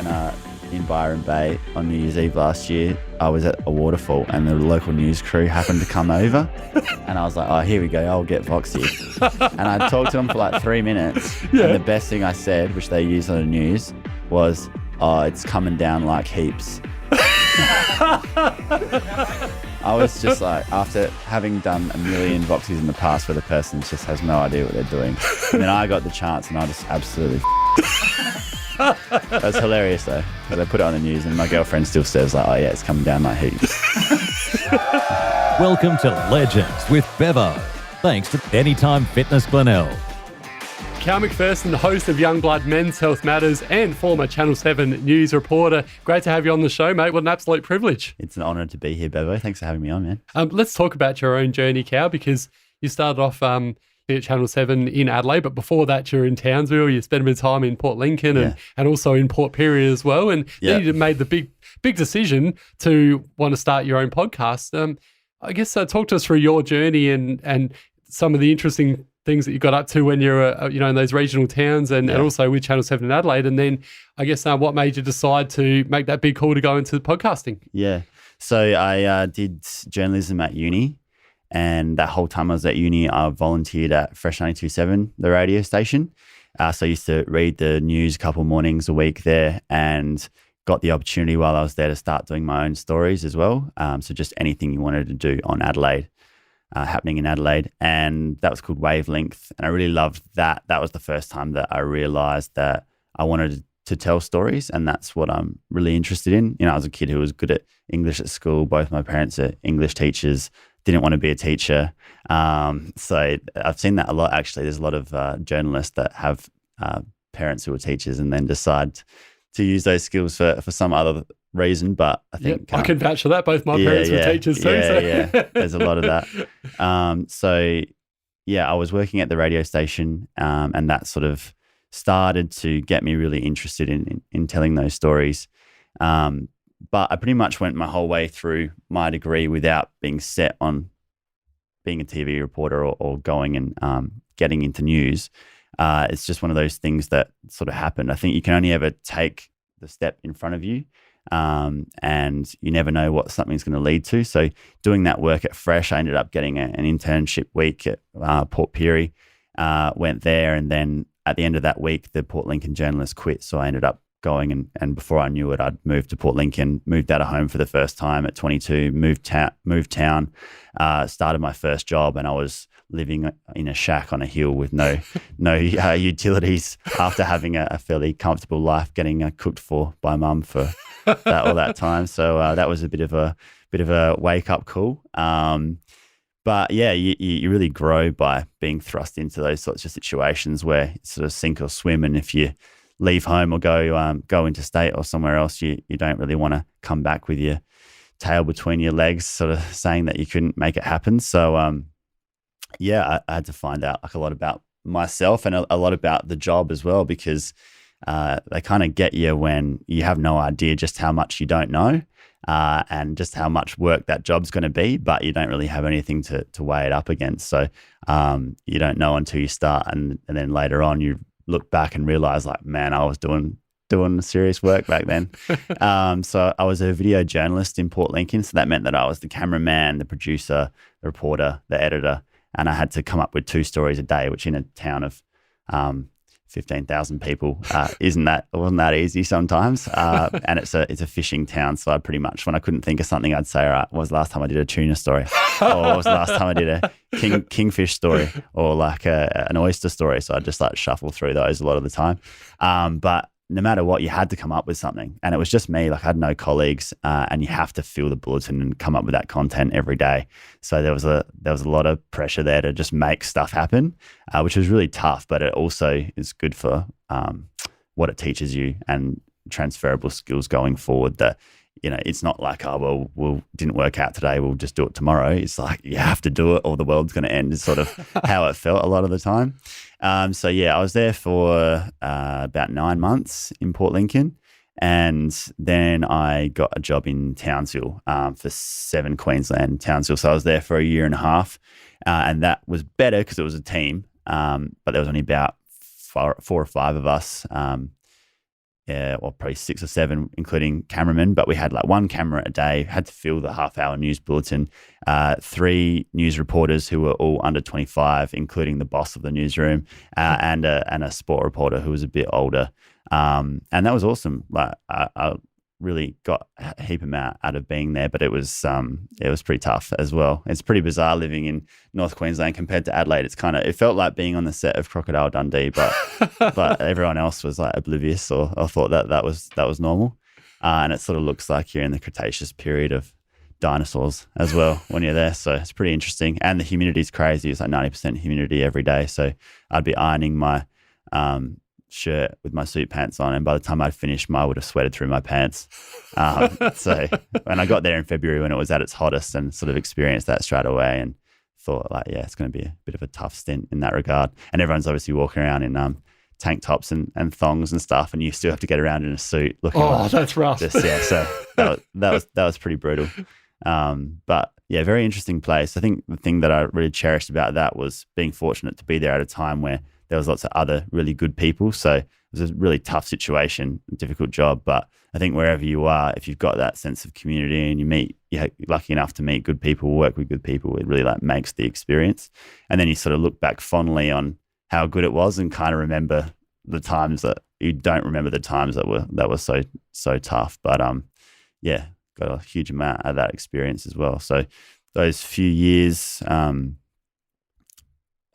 when in Byron Bay on New Year's Eve last year, I was at a waterfall and the local news crew happened to come over and I was like, oh, here we go, I'll get Foxy. And I talked to them for like 3 minutes and the best thing I said, which they used on the news, was, oh, it's coming down like heaps. I was just like, after having done a million Voxies in the past where the person just has no idea what they're doing. And then I got the chance and I just absolutely That was hilarious though, because I put it on the news and my girlfriend still says like, oh yeah, it's coming down like heaps. Welcome to Legends with Bevo. Thanks to Anytime Fitness Glenelg. Callum Macpherson, the host of Youngblood Men's Health Matters and former Channel 7 news reporter. Great to have you on the show, mate. What an absolute privilege. It's an honour to be here, Bevo. Thanks for having me on, man. Let's talk about your own journey, Cal, because you started off at Channel 7 in Adelaide, but before that you're in Townsville. You spent a bit of time in Port Lincoln and also in Port Pirie as well. And then you made the big decision to want to start your own podcast. I guess talk to us through your journey and some of the interesting things that you got up to when you're, in those regional towns and also with Channel 7 in Adelaide. And then I guess what made you decide to make that big call to go into podcasting? Yeah. So I did journalism at uni, and that whole time I was at uni, I volunteered at Fresh 92.7, the radio station. So I used to read the news a couple mornings a week there and got the opportunity while I was there to start doing my own stories as well. So just anything you wanted to do on Adelaide. Happening in Adelaide, and that was called Wavelength, and I really loved that. That was the first time that I realised that I wanted to tell stories, and that's what I'm really interested in. I was a kid who was good at English at school. Both my parents are English teachers, didn't want to be a teacher. So I've seen that a lot, actually. There's a lot of journalists that have parents who are teachers and then decide to use those skills for some other reason, but I think I can vouch for that. Both my parents were teachers too. There's a lot of that. So I was working at the radio station, and that sort of started to get me really interested in telling those stories. But I pretty much went my whole way through my degree without being set on being a TV reporter or going and getting into news. It's just one of those things that sort of happened. I think you can only ever take the step in front of you. And you never know what something's going to lead to. So doing that work at Fresh, I ended up getting an internship week at Port Pirie, went there, and then at the end of that week, the Port Lincoln journalist quit. So I ended up going and before I knew it, I'd moved to Port Lincoln, moved out of home for the first time at 22, moved town, started my first job, and I was living in a shack on a hill with no utilities after having a fairly comfortable life, getting cooked for by mum for all that time. So that was a bit of a wake up call. But you really grow by being thrust into those sorts of situations where it's sort of sink or swim. And if you leave home or go interstate or somewhere else, you don't really want to come back with your tail between your legs, sort of saying that you couldn't make it happen. So I had to find out like a lot about myself and a lot about the job as well, because they kind of get you when you have no idea just how much you don't know and just how much work that job's going to be, but you don't really have anything to weigh it up against. So you don't know until you start, and then later on you look back and realize like, man, I was doing serious work back then. So I was a video journalist in Port Lincoln. So that meant that I was the cameraman, the producer, the reporter, the editor, and I had to come up with 2 stories a day, which in a town of 15,000 people wasn't that easy sometimes. And it's a fishing town, so I pretty much, when I couldn't think of something, I'd say, all right, when was the last time I did a tuna story? Or when was the last time I did a kingfish story, or like an oyster story? So I'd just like shuffle through those a lot of the time. But no matter what, you had to come up with something. And it was just me. Like I had no colleagues, and you have to fill the bulletin and come up with that content every day. So there was a lot of pressure there to just make stuff happen, which was really tough, but it also is good for what it teaches you and transferable skills going forward. That, it's not like, oh, well, didn't work out today, we'll just do it tomorrow. It's like, you have to do it or the world's going to end, is sort of how it felt a lot of the time. I was there for about 9 months in Port Lincoln, and then I got a job in Townsville for 7 Queensland, Townsville. So I was there for a year and a half, and that was better because it was a team, but there was only about 4 or 5 of us probably 6 or 7, including cameramen. But we had like 1 camera a day, had to fill the half-hour news bulletin, 3 news reporters who were all under 25, including the boss of the newsroom, and a sport reporter who was a bit older. And that was awesome. Like I really got a heap amount out of being there, but it was pretty tough as well. It's pretty bizarre living in North Queensland compared to Adelaide. It felt like being on the set of Crocodile Dundee, but everyone else was like oblivious or thought that was normal. And it sort of looks like you're in the Cretaceous period of dinosaurs as well when you're there. So it's pretty interesting. And the humidity's crazy. It's like 90% humidity every day. So I'd be ironing my shirt with my suit pants on, and by the time I'd finished, I would have sweated through my pants. So when I got there in February when it was at its hottest, and sort of experienced that straight away, and thought like, yeah, it's going to be a bit of a tough stint in that regard. And everyone's obviously walking around in tank tops and thongs and stuff, and you still have to get around in a suit looking like, that's rough. So that was pretty brutal. But yeah, very interesting place. I think the thing that I really cherished about that was being fortunate to be there at a time where there was lots of other really good people. So it was a really tough situation, difficult job. But I think wherever you are, if you've got that sense of community and you're lucky enough to meet good people, work with good people, it really like makes the experience. And then you sort of look back fondly on how good it was and kind of remember the times that you don't remember the times that were so tough. But yeah, got a huge amount of that experience as well. So those few years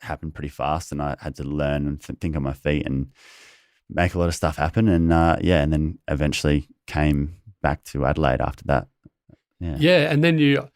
happened pretty fast, and I had to learn and think on my feet and make a lot of stuff happen. And and then eventually came back to Adelaide after that. Yeah, and then you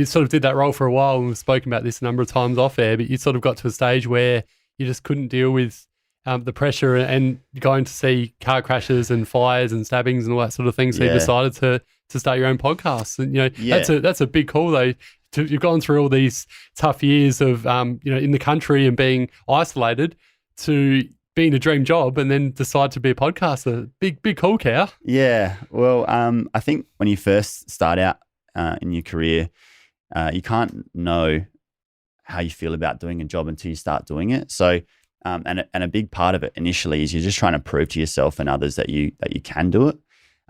sort of did that role for a while, and we've spoken about this a number of times off air, but you sort of got to a stage where you just couldn't deal with the pressure and going to see car crashes and fires and stabbings and all that sort of thing. So you decided to start your own podcast. And that's a big call though. You've gone through all these tough years of in the country and being isolated to being a dream job, and then decide to be a podcaster. Big call, Cow. Yeah. Well, I think when you first start out in your career, you can't know how you feel about doing a job until you start doing it. So, and a big part of it initially is you're just trying to prove to yourself and others that you can do it.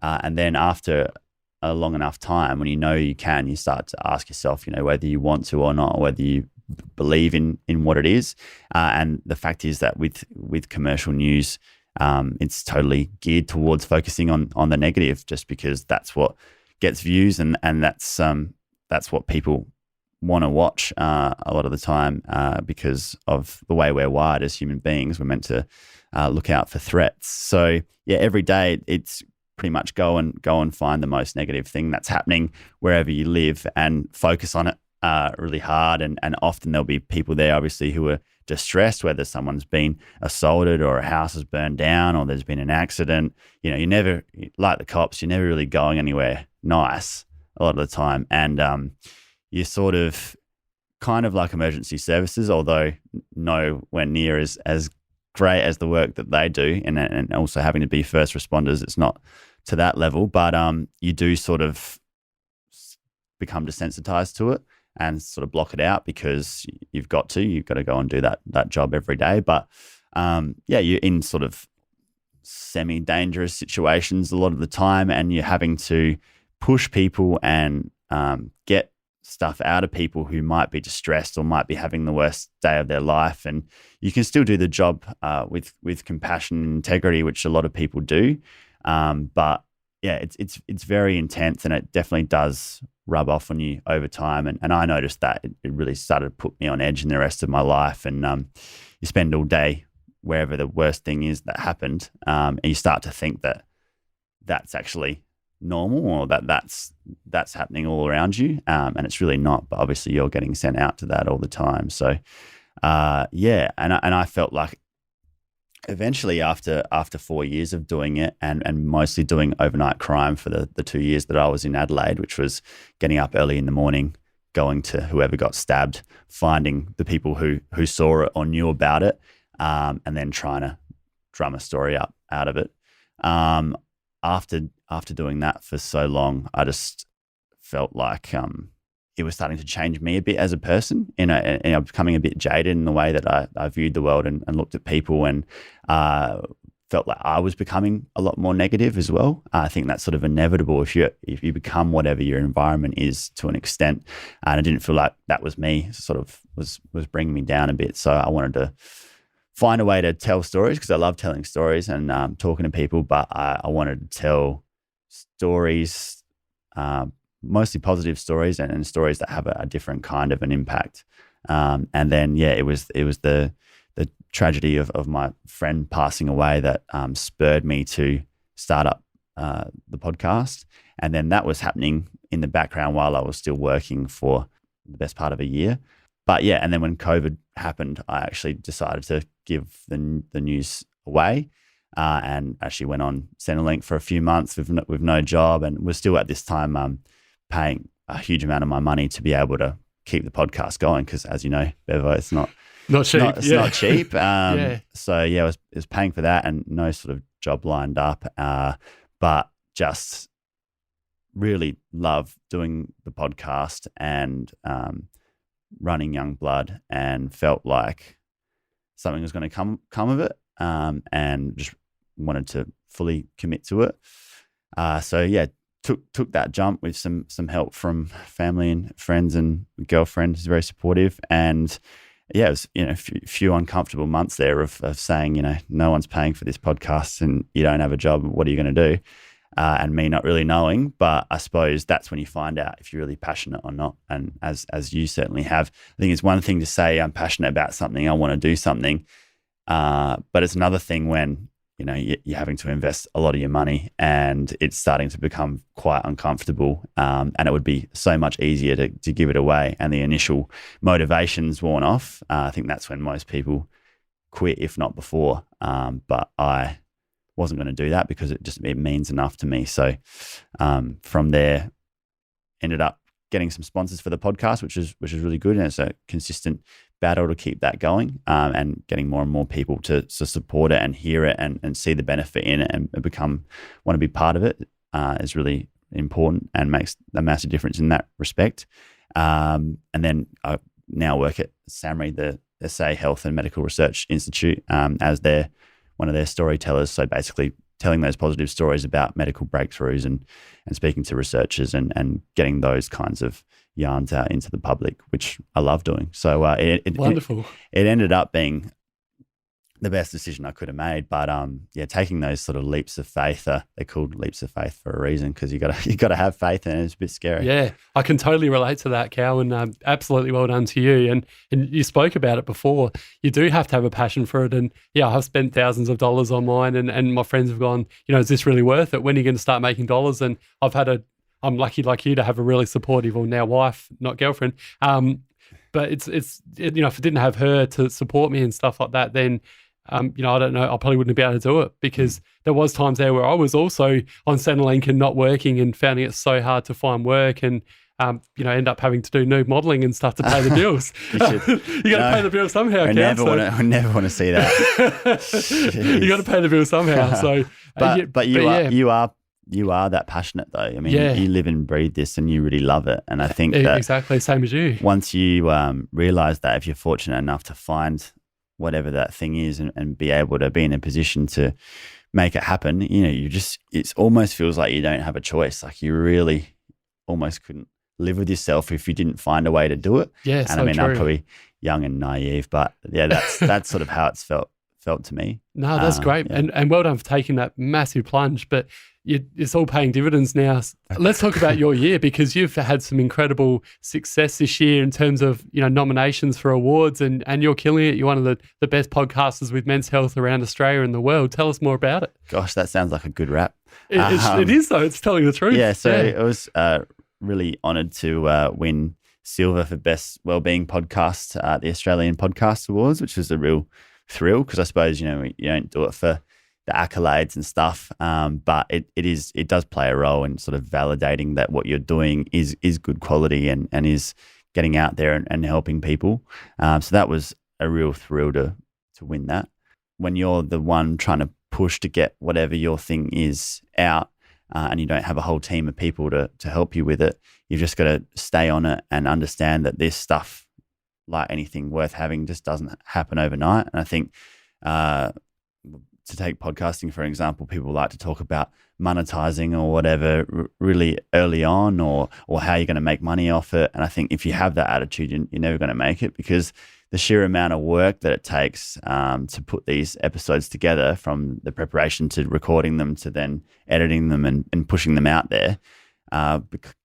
And then after a long enough time, when you know you can, you start to ask yourself, whether you want to or not, or whether you believe in what it is. And the fact is that with commercial news, it's totally geared towards focusing on the negative, just because that's what gets views and that's what people want to watch a lot of the time, because of the way we're wired as human beings. We're meant to look out for threats. So yeah, every day it's pretty much go and find the most negative thing that's happening wherever you live and focus on it really hard. And often there'll be people there, obviously, who are distressed, whether someone's been assaulted or a house has burned down or there's been an accident. You never, like the cops, you're never really going anywhere nice a lot of the time. And you're sort of kind of like emergency services, although nowhere near as great as the work that they do, and also having to be first responders, it's not to that level, but you do sort of become desensitized to it and sort of block it out because you've got to go and do that job every day. But you're in sort of semi-dangerous situations a lot of the time, and you're having to push people and get stuff out of people who might be distressed or might be having the worst day of their life. And you can still do the job with compassion and integrity, which a lot of people do. But yeah, it's very intense, and it definitely does rub off on you over time. And I noticed that it really started to put me on edge in the rest of my life. And you spend all day wherever the worst thing is that happened, and you start to think that that's actually normal, or that's happening all around you, and it's really not. But obviously, you're getting sent out to that all the time. So, and I felt like eventually, after 4 years of doing it, and mostly doing overnight crime for the 2 years that I was in Adelaide, which was getting up early in the morning, going to whoever got stabbed, finding the people who saw it or knew about it, and then trying to drum a story up out of it. After doing that for so long, I just felt like it was starting to change me a bit as a person. Becoming a bit jaded in the way that I viewed the world and looked at people. And felt like I was becoming a lot more negative as well. I think that's sort of inevitable if you become whatever your environment is to an extent. And I didn't feel like that was me. Sort of was bringing me down a bit. So I wanted to find a way to tell stories because I love telling stories and talking to people. But I wanted to tell stories, mostly positive stories and stories that have a different kind of an impact. And then it was the tragedy of my friend passing away that spurred me to start up the podcast. And then that was happening in the background while I was still working for the best part of a year. But and then when COVID happened, I actually decided to give the news away and actually went on Centrelink for a few months with no job, and was still at this time paying a huge amount of my money to be able to keep the podcast going because, as you know, Bevo, it's not cheap. It's not cheap. So I was paying for that and no sort of job lined up, but just really love doing the podcast and running Young Blood, and felt like something was going to come of it, and just wanted to fully commit to it. Took that jump with some help from family and friends, and girlfriend who's very supportive. And it was a few uncomfortable months there of saying, no one's paying for this podcast and you don't have a job. What are you going to do? And me not really knowing. But I suppose that's when you find out if you're really passionate or not. And as you certainly have, I think it's one thing to say I'm passionate about something, I want to do something. But it's another thing when you're having to invest a lot of your money and it's starting to become quite uncomfortable. And it would be so much easier to give it away, and the initial motivation's worn off. I think that's when most people quit, if not before. But I wasn't going to do that because it means enough to me. So from there, ended up getting some sponsors for the podcast, which is really good. And it's a consistent battle to keep that going, and getting more and more people to support it and hear it and see the benefit in it and want to be part of it is really important and makes a massive difference in that respect. And then I now work at SAMRI, the SA Health and Medical Research Institute, as one of their storytellers. So basically telling those positive stories about medical breakthroughs and speaking to researchers and getting those kinds of yarns out into the public, which I love doing. So wonderful. It ended up being the best decision I could have made. But taking those sort of leaps of faith, they're called leaps of faith for a reason, because you got to have faith, and it's a bit scary. Yeah, I can totally relate to that, Cal, and absolutely well done to you. And you spoke about it before. You do have to have a passion for it. And I've spent thousands of dollars on mine, and my friends have gone, is this really worth it? When are you going to start making dollars? And I'm lucky like you to have a really supportive, or now wife, not girlfriend. But it's if I didn't have her to support me and stuff like that, then I don't know, I probably wouldn't be able to do it, because there was times there where I was also on Centrelink and not working and finding it so hard to find work, and end up having to do nude modelling and stuff to pay the bills. You got to pay the bill somehow. I never want to see that. You got to pay the bill somehow. So, but you are that passionate though. I mean, you live and breathe this, and you really love it. And I think that exactly same as you. Once you realise that, if you're fortunate enough to find whatever that thing is and be able to be in a position to make it happen, it almost feels like you don't have a choice. Like you really almost couldn't live with yourself if you didn't find a way to do it. Yeah, and I mean, true. I'm probably young and naive, but that's sort of how it's felt to me. No, that's great. Yeah. And well done for taking that massive plunge, but it's all paying dividends now. Let's talk about your year, because you've had some incredible success this year in terms of, nominations for awards, and you're killing it. You're one of the best podcasters with men's health around Australia and the world. Tell us more about it. Gosh, that sounds like a good rap. It is though. It's telling the truth. Yeah, so I was really honoured to win silver for Best Wellbeing Podcast at the Australian Podcast Awards, which was a real thrill, because I suppose, you don't do it for the accolades and stuff, but it does play a role in sort of validating that what you're doing is good quality and is getting out there and helping people. So that was a real thrill to win that. When you're the one trying to push to get whatever your thing is out, and you don't have a whole team of people to help you with it, you've just got to stay on it and understand that this stuff, like anything worth having, just doesn't happen overnight. And I think to take podcasting, for example, people like to talk about monetizing or whatever really early on, or how you're going to make money off it. And I think if you have that attitude, you're never going to make it, because the sheer amount of work that it takes to put these episodes together, from the preparation to recording them to then editing them and pushing them out there,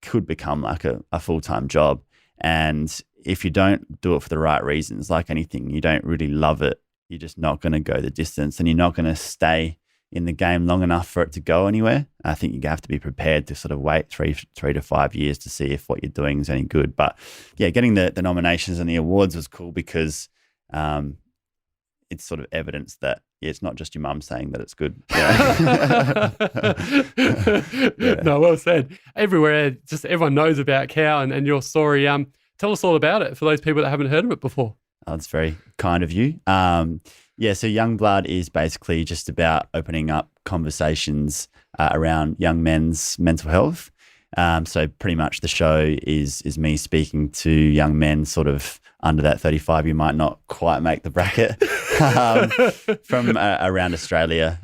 could become like a full-time job. And if you don't do it for the right reasons, like anything, you don't really love it, you're just not going to go the distance, and you're not going to stay in the game long enough for it to go anywhere. I think you have to be prepared to sort of wait three to 5 years to see if what you're doing is any good. But yeah, getting the nominations and the awards was cool, because it's sort of evidence that it's not just your mum saying that it's good. Yeah. Yeah. No, well said. Everywhere, just everyone knows about Cal and your story. Tell us all about it for those people that haven't heard of it before. Oh, that's very kind of you. So Youngblood is basically just about opening up conversations around young men's mental health. So pretty much the show is me speaking to young men sort of under that 35. You might not quite make the bracket from around Australia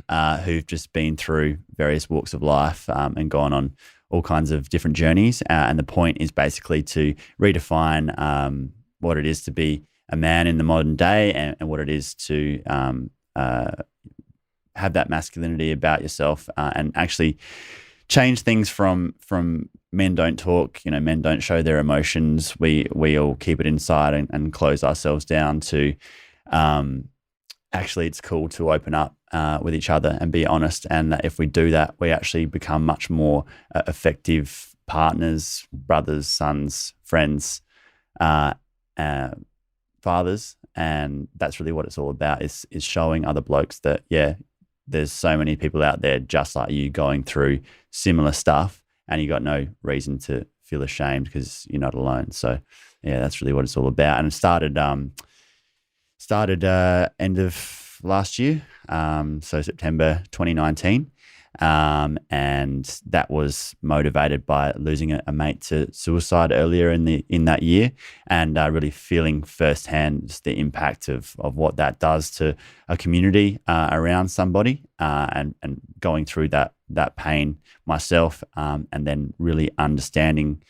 who've just been through various walks of life and gone on all kinds of different journeys. And the point is basically to redefine what it is to be a man in the modern day, and what it is to have that masculinity about yourself, and actually change things from men don't talk, men don't show their emotions. We all keep it inside and close ourselves down, to actually it's cool to open up with each other and be honest. And that if we do that, we actually become much more effective partners, brothers, sons, friends, fathers. And that's really what it's all about, is showing other blokes that, yeah, there's so many people out there just like you going through similar stuff, and you got no reason to feel ashamed because you're not alone. So yeah, that's really what it's all about. And it started end of last year, so September 2019. And that was motivated by losing a mate to suicide earlier in that year, and really feeling firsthand just the impact of what that does to a community around somebody, and going through that pain myself, and then really understanding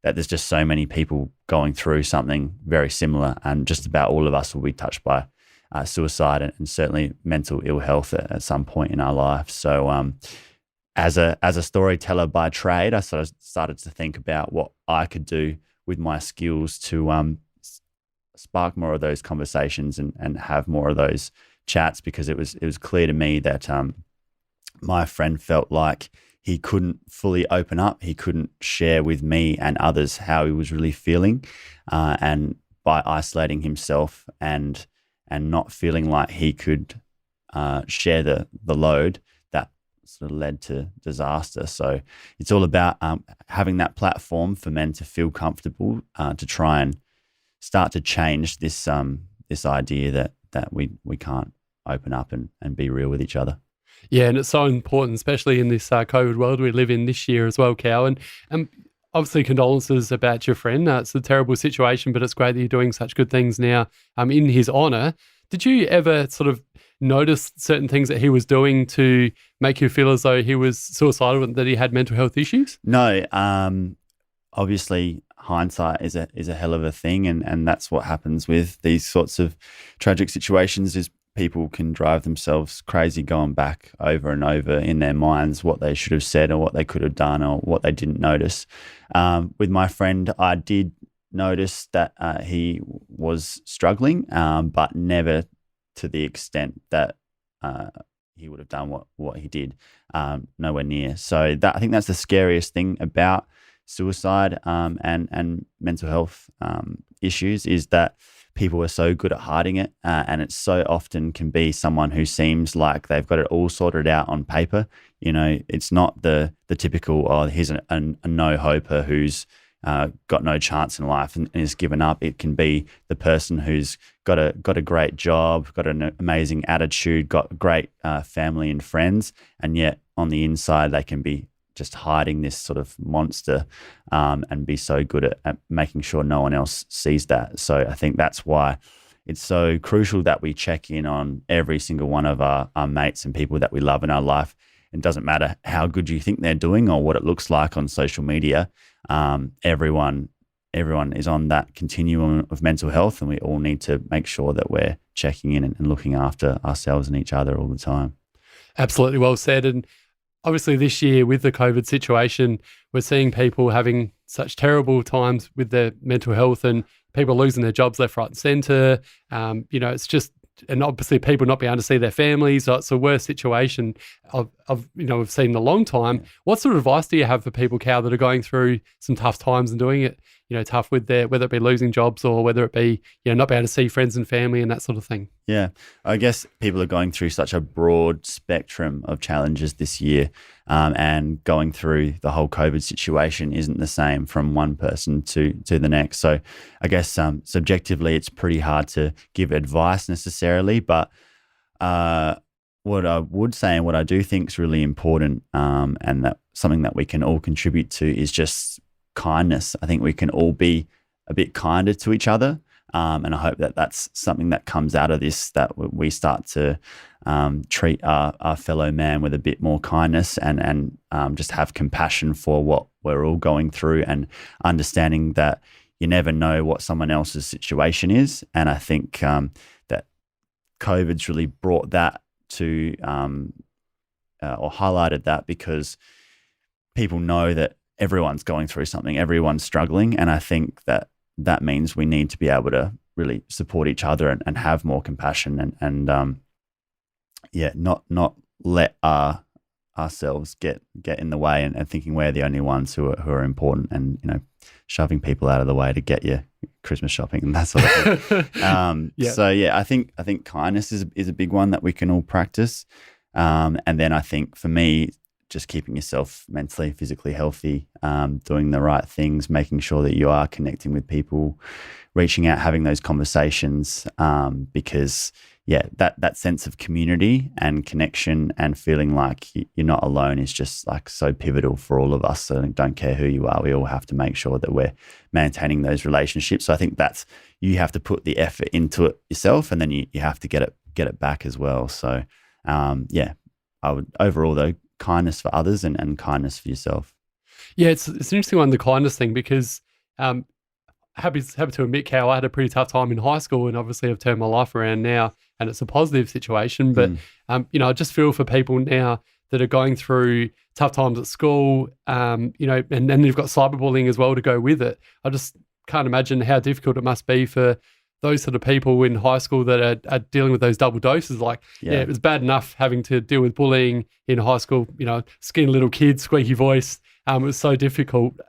that there's just so many people going through something very similar, and just about all of us will be touched by suicide and certainly mental ill health at some point in our life. So as a storyteller by trade, I sort of started to think about what I could do with my skills to spark more of those conversations and have more of those chats, because it was clear to me that my friend felt like he couldn't fully open up. He couldn't share with me and others how he was really feeling, and by isolating himself and not feeling like he could share the load, that sort of led to disaster. So it's all about having that platform for men to feel comfortable to try and start to change this idea that we can't open up and be real with each other. Yeah, and it's so important, especially in this COVID world we live in this year as well, Cal. And obviously condolences about your friend. It's a terrible situation, but it's great that you're doing such good things now in his honour. Did you ever sort of notice certain things that he was doing to make you feel as though he was suicidal and that he had mental health issues? No. Obviously, hindsight is a hell of a thing, and that's what happens with these sorts of tragic situations, is people can drive themselves crazy going back over and over in their minds what they should have said or what they could have done or what they didn't notice. With my friend, I did notice that he was struggling, but never to the extent that he would have done what he did, nowhere near. So I think that's the scariest thing about suicide and mental health issues, is that people are so good at hiding it, and it so often can be someone who seems like they've got it all sorted out on paper. It's not the typical, here's a no-hoper who's got no chance in life and is given up. It can be the person who's got a great job, got an amazing attitude, got great family and friends, and yet on the inside they can be just hiding this sort of monster, and be so good at making sure no one else sees that. So I think that's why it's so crucial that we check in on every single one of our mates and people that we love in our life. It doesn't matter how good you think they're doing or what it looks like on social media. Everyone is on that continuum of mental health, and we all need to make sure that we're checking in and looking after ourselves and each other all the time. Absolutely well said. And obviously this year with the COVID situation, we're seeing people having such terrible times with their mental health and people losing their jobs left, right and centre. It's just, and obviously people not being able to see their families. So it's a worse situation we've seen in a long time. Yeah. What sort of advice do you have for people, Cal, that are going through some tough times and doing it, tough with whether it be losing jobs or whether it be, not being able to see friends and family and that sort of thing? Yeah, I guess people are going through such a broad spectrum of challenges this year, and going through the whole COVID situation isn't the same from one person to the next. So I guess subjectively, it's pretty hard to give advice necessarily, but what I would say and what I do think is really important, and that something that we can all contribute to, is just kindness. I think we can all be a bit kinder to each other. And I hope that that's something that comes out of this, that we start to treat our fellow man with a bit more kindness and just have compassion for what we're all going through, and understanding that you never know what someone else's situation is. And I think that COVID's really brought that to or highlighted that, because people know that everyone's going through something, everyone's struggling. And I think that means we need to be able to really support each other and have more compassion and not let ourselves get in the way and thinking we're the only ones who are important, and shoving people out of the way to get your Christmas shopping and that sort of thing. So I think kindness is a big one that we can all practice. And then I think for me, just keeping yourself mentally, physically healthy, doing the right things, making sure that you are connecting with people, reaching out, having those conversations, because that sense of community and connection and feeling like you're not alone is just like so pivotal for all of us. So don't care who you are, we all have to make sure that we're maintaining those relationships. So I think you have to put the effort into it yourself, and then you have to get it back as well. So I would overall though, kindness for others and kindness for yourself. Yeah, it's an interesting one, the kindness thing, because happy to admit, Cal, I had a pretty tough time in high school, and obviously I've turned my life around now, and it's a positive situation. But I just feel for people now that are going through tough times at school, and then you've got cyberbullying as well to go with it. I just can't imagine how difficult it must be for those sort of people in high school that are dealing with those double doses. Like, it was bad enough having to deal with bullying in high school, skinny little kid, squeaky voice. It was so difficult,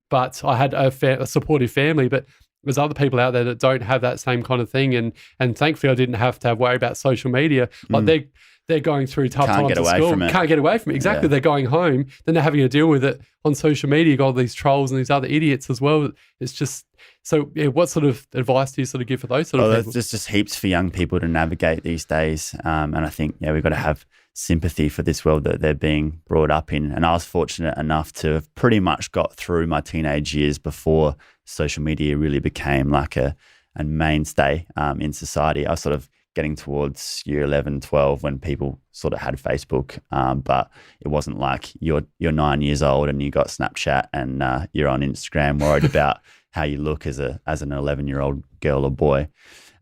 but I had a supportive family, but there's other people out there that don't have that same kind of thing. And thankfully I didn't have to worry about social media. Like they're going through tough times at school. Can't get away from it. Exactly. Yeah. They're going home, then they're having to deal with it on social media. You've got all these trolls and these other idiots as well. It's just, so what sort of advice do you sort of give for those sort of people? There's just heaps for young people to navigate these days. And I think, we've got to have sympathy for this world that they're being brought up in. And I was fortunate enough to have pretty much got through my teenage years before social media really became like a mainstay in society. I was sort of getting towards year 11, 12 when people sort of had Facebook, but it wasn't like you're 9 years old and you got Snapchat and you're on Instagram worried about how you look as an 11-year-old girl or boy.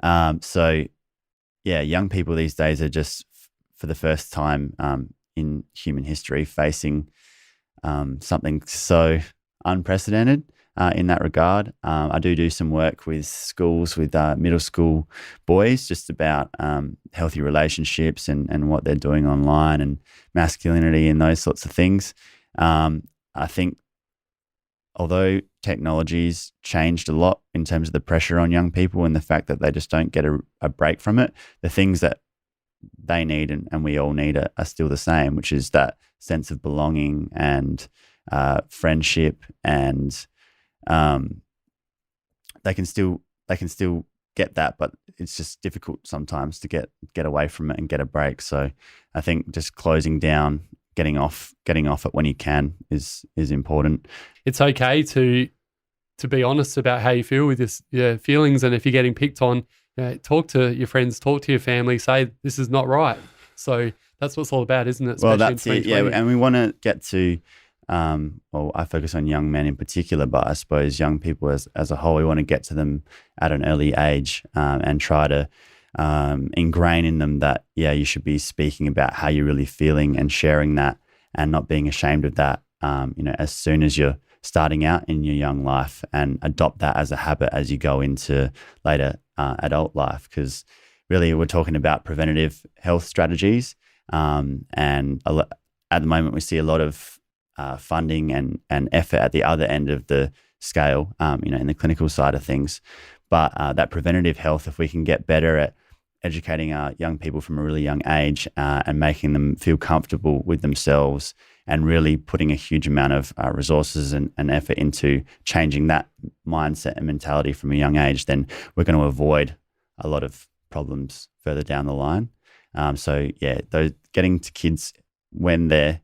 Young people these days are just, for the first time in human history, facing something so unprecedented in that regard. I do some work with schools, with middle school boys, just about healthy relationships and what they're doing online and masculinity and those sorts of things. I think although technology's changed a lot in terms of the pressure on young people and the fact that they just don't get a break from it, the things that they need and we all need are still the same, which is that sense of belonging and friendship, and they can still get that, but it's just difficult sometimes to get away from it and get a break. So I think just closing down, getting off it when you can is important. It's okay to be honest about how you feel with your feelings, and if you're getting picked on, talk to your friends, talk to your family, say this is not right. So that's what it's all about, isn't it? Well, Especially that's in it. Yeah, 2020. and we want to get to. Well, I focus on young men in particular, but I suppose young people as a whole, we want to get to them at an early age and try to ingrain in them that, you should be speaking about how you're really feeling and sharing that and not being ashamed of that, as soon as you're starting out in your young life, and adopt that as a habit as you go into later adult life. Because really we're talking about preventative health strategies, and at the moment we see a lot of funding and effort at the other end of the scale, in the clinical side of things. But that preventative health, if we can get better at educating our young people from a really young age and making them feel comfortable with themselves, and really putting a huge amount of resources and effort into changing that mindset and mentality from a young age, then we're going to avoid a lot of problems further down the line. Those getting to kids when they're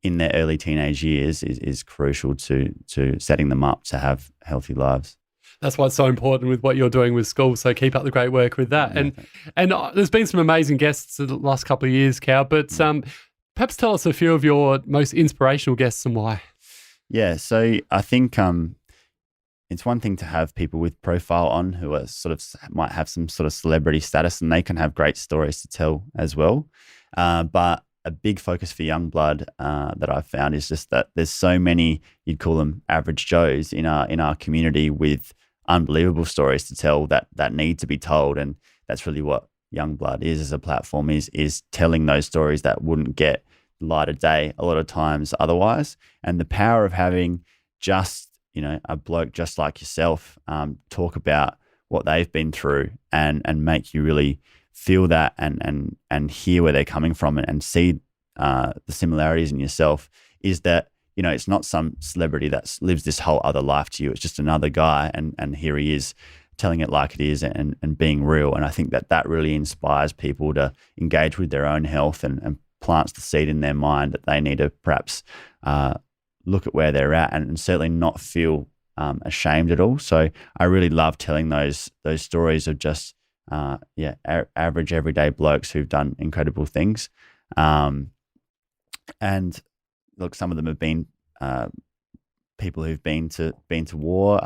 in their early teenage years is crucial to setting them up to have healthy lives. That's why it's so important with what you're doing with schools. So keep up the great work with that. Yeah, and there's been some amazing guests in the last couple of years, Cal, but perhaps tell us a few of your most inspirational guests and why. Yeah, so I think it's one thing to have people with profile on who are sort of might have some sort of celebrity status, and they can have great stories to tell as well. But a big focus for young blood that I've found is just that there's so many, you'd call them average Joes in our community with unbelievable stories to tell that need to be told. And that's really what Young Blood is as a platform, is telling those stories that wouldn't get light of day a lot of times otherwise. And the power of having just, a bloke just like yourself talk about what they've been through and make you really feel that and hear where they're coming from and see the similarities in yourself, is that, it's not some celebrity that lives this whole other life to you. It's just another guy, and here he is telling it like it is and being real. And I think that really inspires people to engage with their own health and plants the seed in their mind that they need to perhaps look at where they're at and certainly not feel ashamed at all. So I really love telling those stories of just average everyday blokes who've done incredible things. And look, some of them have been people who've been to war,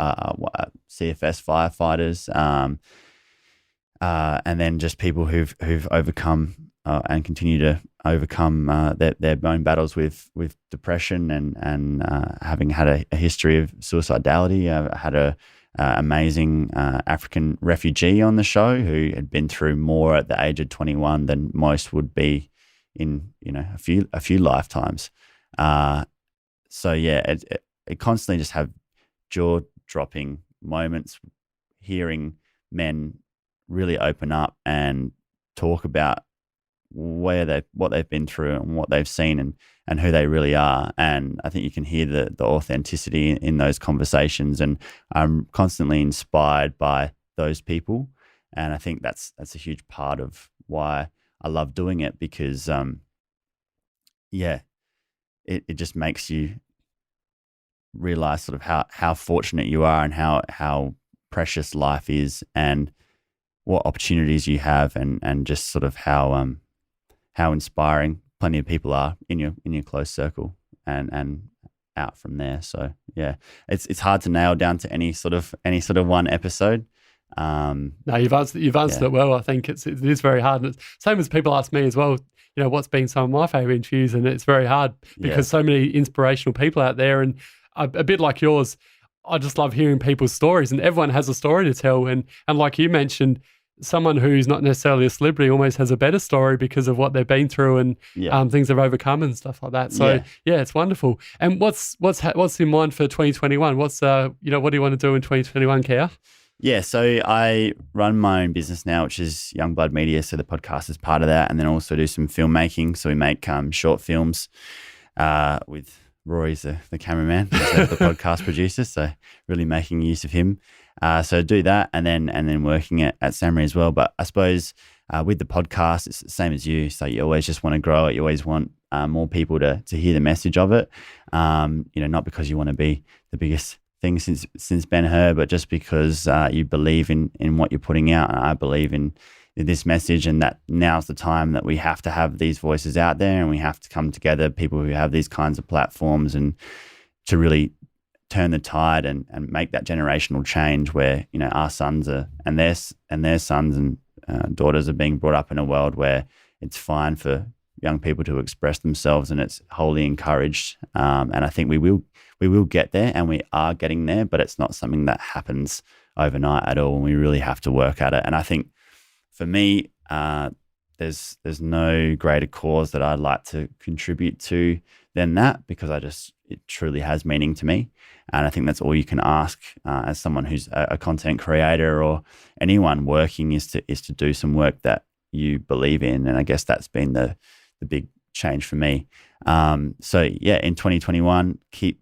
CFS firefighters, and then just people who've overcome and continue to overcome their own battles with depression and having had a history of suicidality. I had a amazing African refugee on the show who had been through more at the age of 21 than most would be in a few lifetimes. It constantly just have jaw-dropping moments, hearing men really open up and talk about what they've been through and what they've seen and who they really are. And I think you can hear the authenticity in those conversations. And I'm constantly inspired by those people. And I think that's a huge part of why I love doing it, because it just makes you realize sort of how fortunate you are and how precious life is and what opportunities you have and just sort of how inspiring plenty of people are in your close circle and out from there. So yeah, it's hard to nail down to any sort of one episode. No, you've answered it well. I think it is very hard. And it's same as people ask me as well, what's been some of my favorite interviews, and it's very hard because so many inspirational people out there, and a bit like yours, I just love hearing people's stories, and everyone has a story to tell. And like you mentioned, someone who's not necessarily a celebrity almost has a better story because of what they've been through and things they've overcome and stuff like that. So it's wonderful. And what's in mind for 2021? What's what do you want to do in 2021, Kia? Yeah, so I run my own business now, which is Young Blood Media. So the podcast is part of that, and then also do some filmmaking. So we make short films with Rory's the cameraman, the podcast producer. So really making use of him. So do that, and then working at Samurai as well. But I suppose with the podcast, it's the same as you. So you always just want to grow it. You always want more people to hear the message of it. Not because you want to be the biggest thing since Ben-Hur, but just because you believe in what you're putting out. And I believe in this message, and that now's the time that we have to have these voices out there, and we have to come together, people who have these kinds of platforms, and to really turn the tide and make that generational change where, you know, our sons and their sons and daughters are being brought up in a world where it's fine for young people to express themselves, and it's wholly encouraged. And I think we will get there, and we are getting there, but it's not something that happens overnight at all. And we really have to work at it. And I think for me, there's no greater cause that I'd like to contribute to than that, because it truly has meaning to me. And I think that's all you can ask as someone who's a content creator or anyone working is to do some work that you believe in. And I guess that's been the big change for me. So yeah, in 2021, keep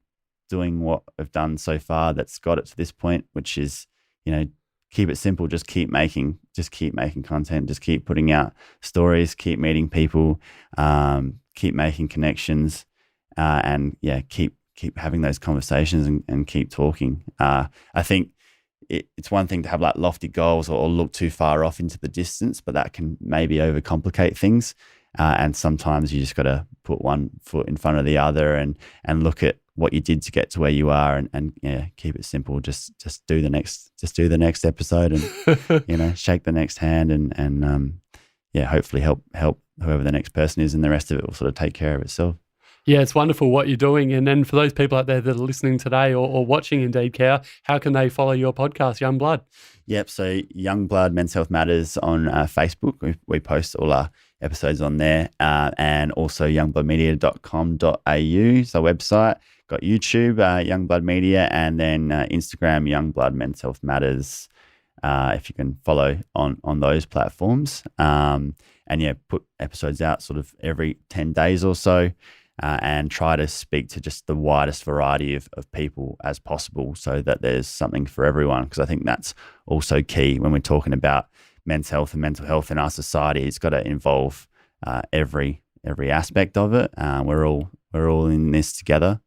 doing what I've done so far that's got it to this point, which is, you know, keep it simple. Just keep making content. Just keep putting out stories. Keep meeting people. Keep making connections, and yeah, keep having those conversations and keep talking. I think it's one thing to have like lofty goals or look too far off into the distance, but that can maybe overcomplicate things. And sometimes you just got to put one foot in front of the other and look at what you did to get to where you are, and yeah, keep it simple. Just do the next episode, and you know, shake the next hand, and yeah, hopefully help whoever the next person is, and the rest of it will sort of take care of itself. Yeah, it's wonderful what you're doing. And then for those people out there that are listening today or watching Indeed Cow, how can they follow your podcast, Young Blood? Yep, so Young Blood Men's Health Matters on Facebook. We post all our episodes on there, and also youngbloodmedia.com.au is our website. Got YouTube, Young Blood Media, and then Instagram, Young Blood Men's Health Matters, if you can follow on those platforms. And yeah, put episodes out sort of every 10 days or so. And try to speak to just the widest variety of people as possible, so that there's something for everyone. Because I think that's also key when we're talking about men's health and mental health in our society. It's got to involve every aspect of it. We're all in this together.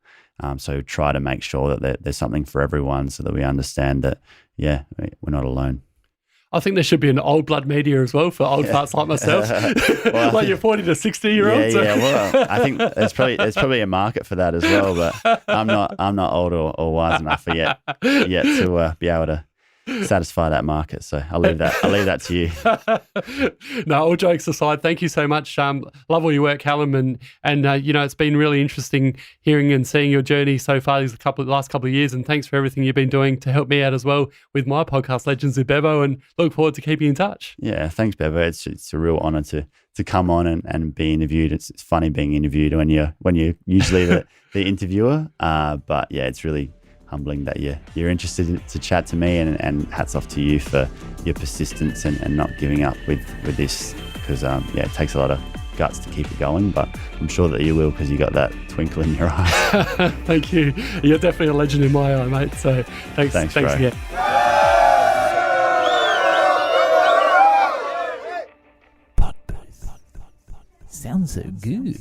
So try to make sure that there's something for everyone, so that we understand that, yeah, we're not alone. I think there should be an old blood media as well for old farts like myself, well, like your 40 to 60 year olds. Yeah. Well, I think there's probably a market for that as well. But I'm not old or wise enough yet to be able to satisfy that market. So I'll leave that to you. No, all jokes aside, thank you so much. Love all your work, Callum, and you know, it's been really interesting hearing and seeing your journey so far these last couple of years. And thanks for everything you've been doing to help me out as well with my podcast, Legends with Bevo. And look forward to keeping in touch. Yeah, thanks, Bevo. It's a real honour to come on and be interviewed. It's funny being interviewed when you're usually the interviewer. But yeah, it's really humbling that you're interested to chat to me, and hats off to you for your persistence and not giving up with this, because yeah, it takes a lot of guts to keep it going, but I'm sure that you will, because you got that twinkle in your eye. Thank you. You're definitely a legend in my eye, mate. So thanks again. PodBooth. Sounds so good.